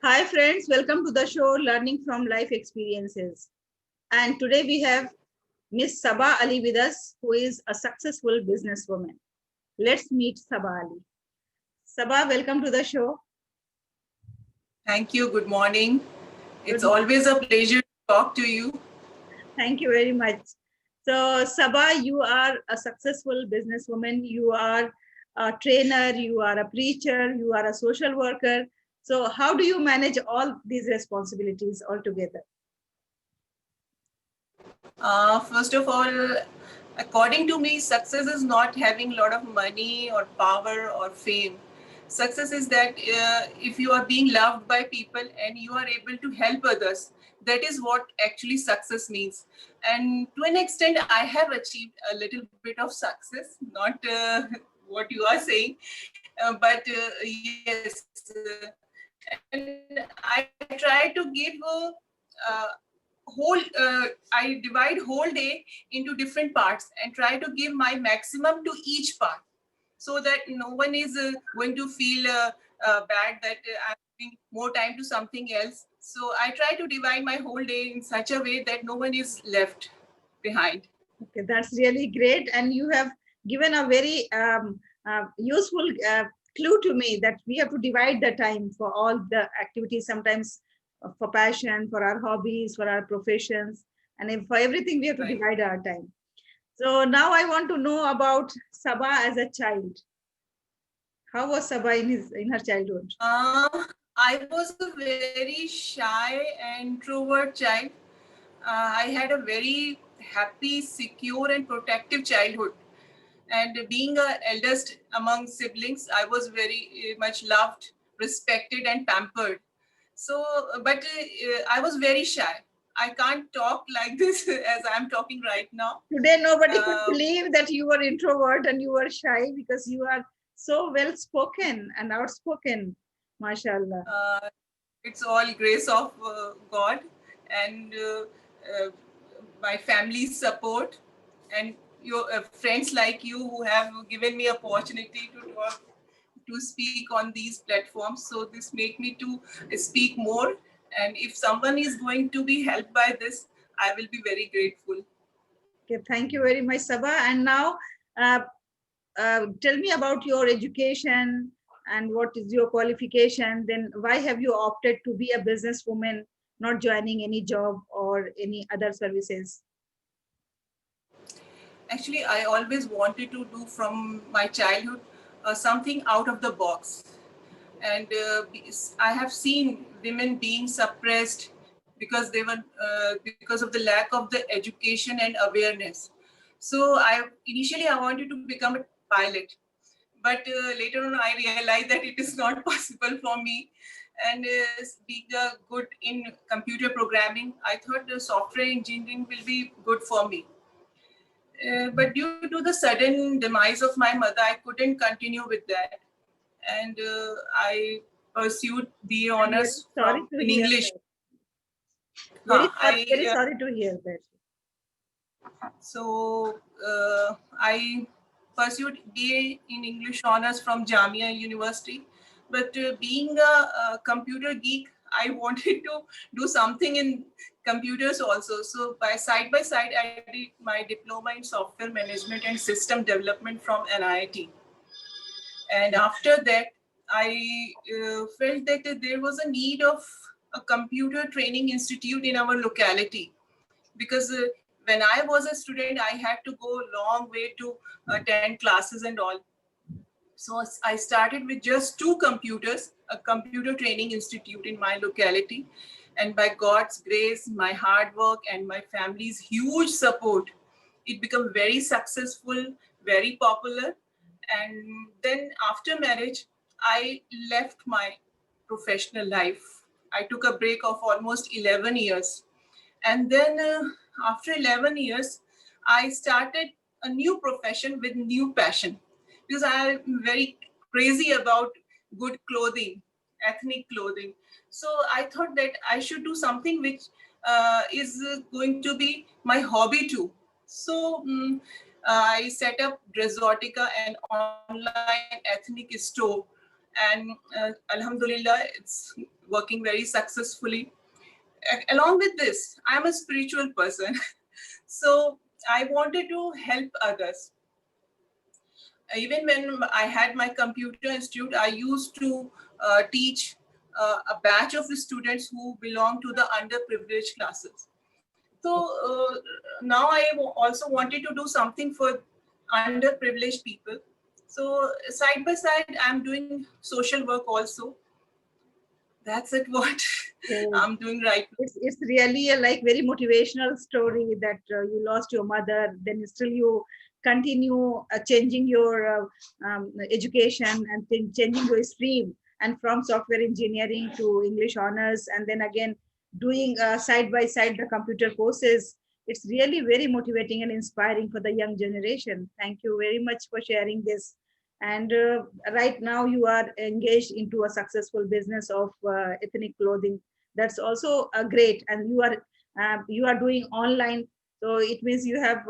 Hi friends, welcome to the show Learning from Life Experiences. And today we have Miss Sabah Ali with us, who is a successful businesswoman. Let's meet Sabah Ali. Sabah, welcome to the show. Thank you. Good morning. Good It's morning. always a pleasure to talk to you. Thank you very much. So, Sabah, you are a successful businesswoman. You are a trainer, you are a preacher, you are a social worker. So, how do you manage all these responsibilities altogether? First of all, according to me, success is not having a lot of money or power or fame. Success is that if you are being loved by people and you are able to help others, that is what actually success means. And to an extent, I have achieved a little bit of success, not what you are saying, but yes, and I try to give I divide whole day into different parts and try to give my maximum to each part so that no one is going to feel bad that I'm giving more time to something else. So I try to divide my whole day in such a way that no one is left behind. Okay, that's really great. And you have given a very useful clue to me that we have to divide the time for all the activities, sometimes for passion, for our hobbies, for our professions, and for everything we have to Right. divide our time. So now I want to know about Sabah as a child. How was Sabah in her childhood? I was a very shy and introvert child. I had a very happy, secure, and protective childhood. And being a eldest among siblings, I was very much loved, respected, and pampered. So, but I was very shy. I can't talk like this as I'm talking right now. Today, nobody could Uh, believe that you were introvert and you were shy because you are so well spoken and outspoken. MashaAllah. uh, it's all grace of God and my family's support and your friends like you who have given me opportunity to talk to speak on these platforms. So this make me to speak more. And if someone is going to be helped by this, I will be very grateful. Okay, thank you very much, Sabah. And now, uh, tell me about your education and what is your qualification. Then, why have you opted to be a businesswoman, not joining any job or any other services? Actually, I always wanted to do from my childhood something out of the box. And I have seen women being suppressed because of the lack of the education and awareness. So I wanted to become a pilot, but later on I realized that it is not possible for me. And being good in computer programming, I thought the software engineering will be good for me. But due to the sudden demise of my mother, I couldn't continue with that, and I pursued BA I'm very honors sorry from to in hear English. that. Very I sorry to hear that. so I pursued BA in English honors from Jamia University, but being a computer geek, I wanted to do something in computers also. So by side, I did my diploma in software management and system development from NIT. And after that, I felt that there was a need of a computer training institute in our locality because when I was a student, I had to go a long way to attend classes and all. So I started with just two computers, a computer training institute in my locality. And by God's grace, my hard work, and my family's huge support, it became very successful, very popular. And then after marriage, I left my professional life. I took a break of almost 11 years. And then after 11 years, I started a new profession with new passion because I'm very crazy about good clothing, ethnic clothing. So I thought that I should do something which is going to be my hobby too. So I set up Dressotica, an online ethnic store and Alhamdulillah, it's working very successfully. Along with this, I'm a spiritual person. So I wanted to help others. Even when I had my computer institute, I used to teach a batch of students who belong to the underprivileged classes. So now I also wanted to do something for underprivileged people. So side by side, I'm doing social work also. That's it. What So I'm doing right now. it's really a like very motivational story that you lost your mother, then still you continue changing your education and changing your stream, and from software engineering to English honors, and then again doing side by side the computer courses. It's really very motivating and inspiring for the young generation. Thank you very much for sharing this. And right now you are engaged into a successful business of ethnic clothing. That's also great, and you are doing online, so it means you have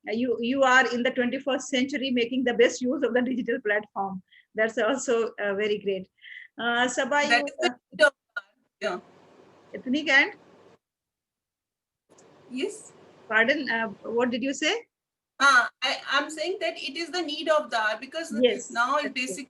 you are in the 21st century making the best use of the digital platform. That's also very great. Sabah, That you is the need of, yeah. ethnic and Yes. pardon, what did you say? I'm saying that it is the need of the hour, because Yes, now it that's true. basically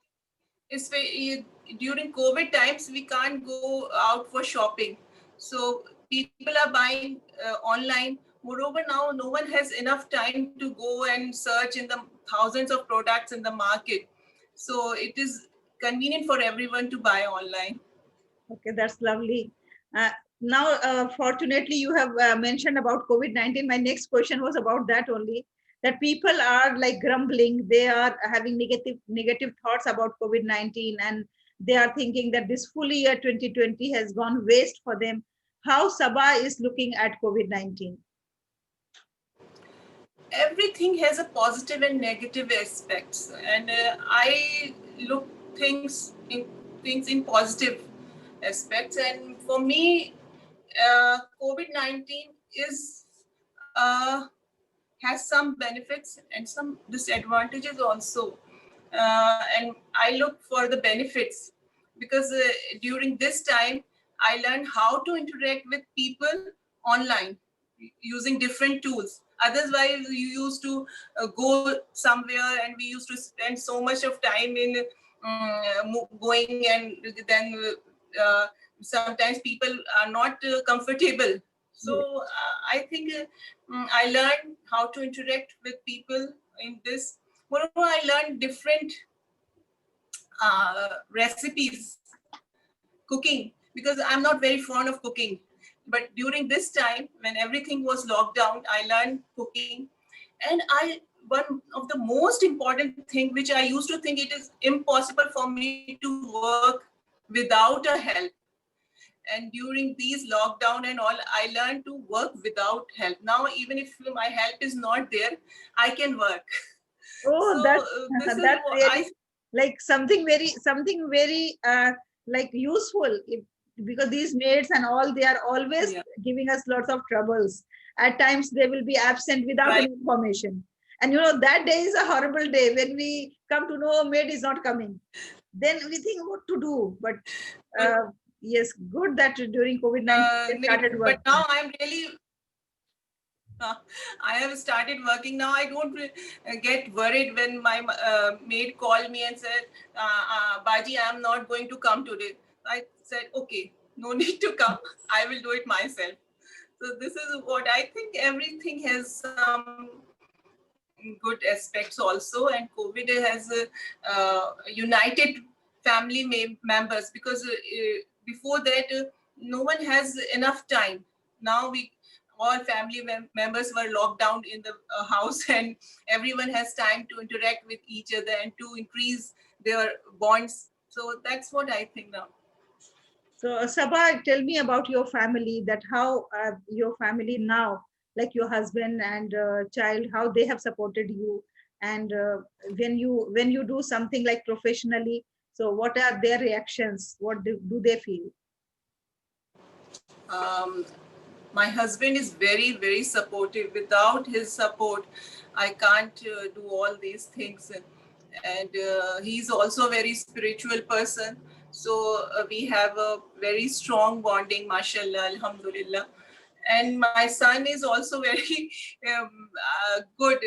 is during COVID times we can't go out for shopping, so people are buying online. Moreover, now no one has enough time to go and search in the thousands of products in the market, so it is convenient for everyone to buy online. Okay, that's lovely. Uh, Now, fortunately, you have mentioned about COVID-19. My next question was about that only. That people are like grumbling. They are having negative thoughts about COVID-19, and they are thinking that this full year 2020 has gone waste for them. How Sabah is looking at COVID-19? Everything has a positive and negative aspects, and I look things in positive aspects. And for me, COVID-19 is has some benefits and some disadvantages also. And I look for the benefits, because during this time I learned how to interact with people online using different tools. Otherwise, you used to go somewhere and we used to spend so much of time in going, and then sometimes people are not comfortable. So Yes. I think I learned how to interact with people in this. Moreover, I learned different recipes, cooking, because I'm not very fond of cooking. But during this time, when everything was locked down, I learned cooking. And one of the most important thing, which I used to think it is impossible for me to work without a help. And during these lockdown and all, I learned to work without help. Now, even if my help is not there, I can work. Oh, So that's this is that's what I. really like something very like useful. Because these maids and all, they are always Yeah, giving us lots of troubles. At times they will be absent without right. any information, and that day is a horrible day when we come to know maid is not coming. Then we think what to do. But But uh, yes, good that during COVID-19 they started but working. now I'm really. I have started working now. I don't get worried when my maid called me and said, "Baji, I'm not going to come today." I said, "Okay, no need to come. I will do it myself." So this is what I think. Everything has some good aspects also, and COVID has united family members, because before that no one has enough time. Now we all family members were locked down in the house, and everyone has time to interact with each other and to increase their bonds. So that's what I think now. So, Sabah, tell me about your family. That how your family now, like your husband and child, how they have supported you, and when you do something like professionally, so what are their reactions? What do they feel? um, my husband is very supportive. Without his support, I can't do all these things. and he's also a very spiritual person. So we have a very strong bonding, mashallah, alhamdulillah. And my son is also very good.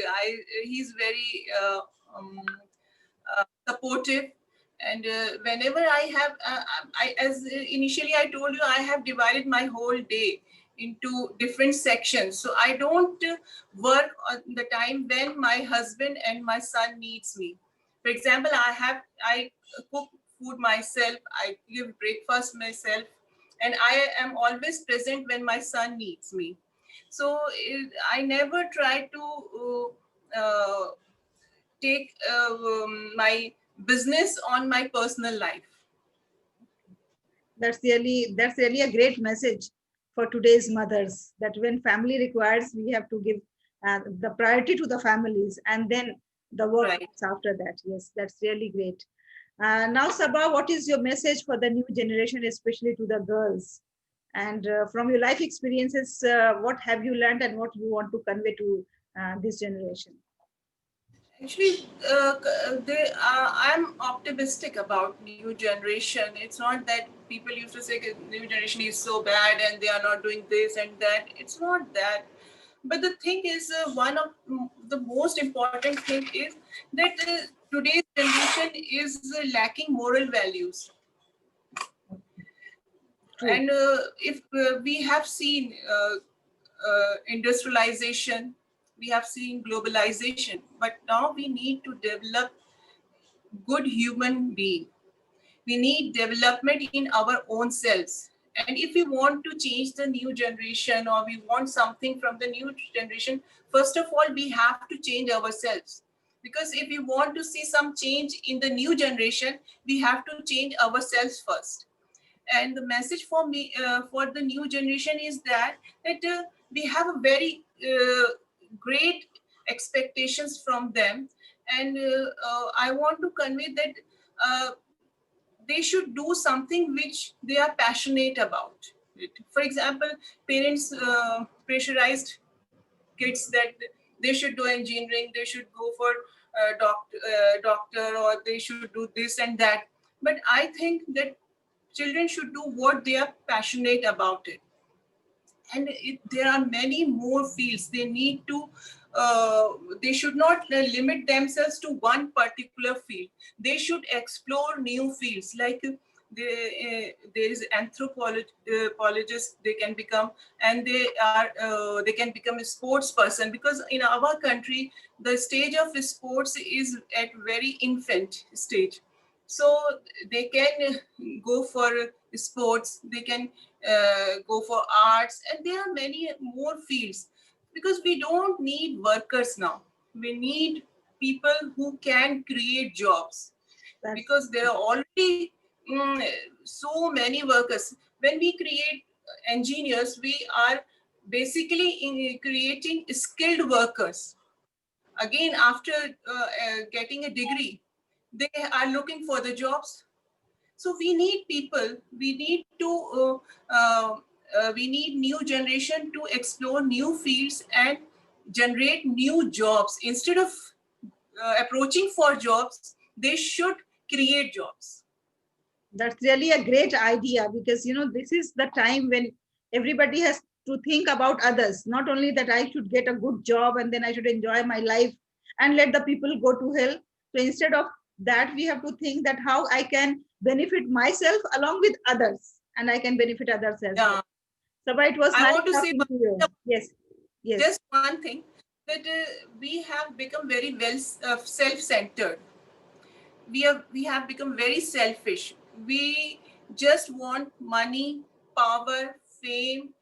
He's very supportive. And whenever I have, as initially I told you, I have divided my whole day into different sections. So I don't work on the time when my husband and my son needs me. For example, I cook food myself, I give breakfast myself, and I am always present when my son needs me. So I never try to take my business on my personal life. That's really a great message for today's mothers, that when family requires, we have to give the priority to the families, and then the work Right. comes after that. Yes, that's really great. Now, Sabah, what is your message for the new generation, especially to the girls? And from your life experiences, what have you learned and what you want to convey to this generation? Actually, I'm optimistic about new generation. It's not that people used to say new generation is so bad and they are not doing this and that. It's not that. But the thing is, one of the most important thing is that today's generation is lacking moral values. True. And if we have seen industrialization, we have seen globalization, but now we need to develop good human being. We need development in our own selves. And if we want to change the new generation, or we want something from the new generation, first of all, we have to change ourselves. Because if we want to see some change in the new generation, we have to change ourselves first. And the message for me, for the new generation, is that we have a very great expectations from them. And I want to convey that they should do something which they are passionate about. For example, parents pressurized kids that they should do engineering, they should go for doctor, or they should do this and that. But I think that children should do what they are passionate about it. And there are many more fields they need to. They should not limit themselves to one particular field. They should explore new fields, like there is anthropologist they can become, and they can become a sports person, because in our country the stage of sports is at very infant stage. So they can go for sports, they can go for arts, and there are many more fields, because we don't need workers now. We need people who can create jobs, because there are already so many workers. When we create engineers, we are basically creating skilled workers. Again, after getting a degree, they are looking for the jobs. So we need people, we need new generation to explore new fields and generate new jobs. Instead of approaching for jobs, they should create jobs. That's really a great idea, because this is the time when everybody has to think about others, not only that I should get a good job and then I should enjoy my life and let the people go to hell. So instead of that, we have to think that how I can benefit myself along with others, and I can benefit others as well. So it was I nice want to say talking to you. Yes, just one thing, that we have become very well self-centered. We have become very selfish. We just want money, power, fame,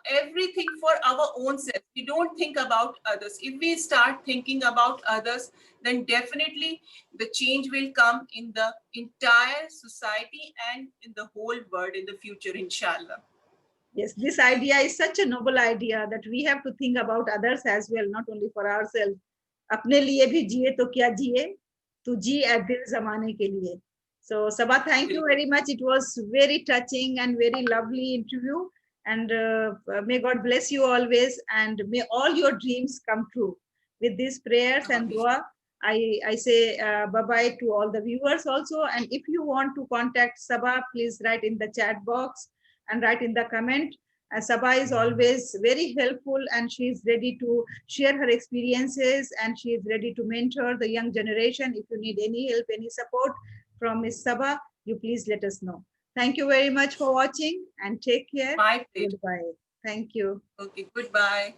everything for our own self. We don't think about others. If we start thinking about others, then definitely the change will come in the entire society and in the whole world in the future, inshallah. Yes, this idea is such a noble idea that we have to think about others as well, not only for ourselves. अपने लिए भी जिए तो क्या जिए, तू जी at दिल जमाने के लिए. So Sabah, thank you very much. It was very touching and very lovely interview. And may God bless you always, and may all your dreams come true. With these prayers and dua, I say bye-bye to all the viewers also. And if you want to contact Sabah, please write in the chat box and write in the comment. Sabah is always very helpful, and she is ready to share her experiences, and she is ready to mentor the young generation. If you need any help, any support from Ms. Sabah, you please let us know. Thank you very much for watching, and take care. My pleasure. Goodbye. Thank you. Okay, goodbye.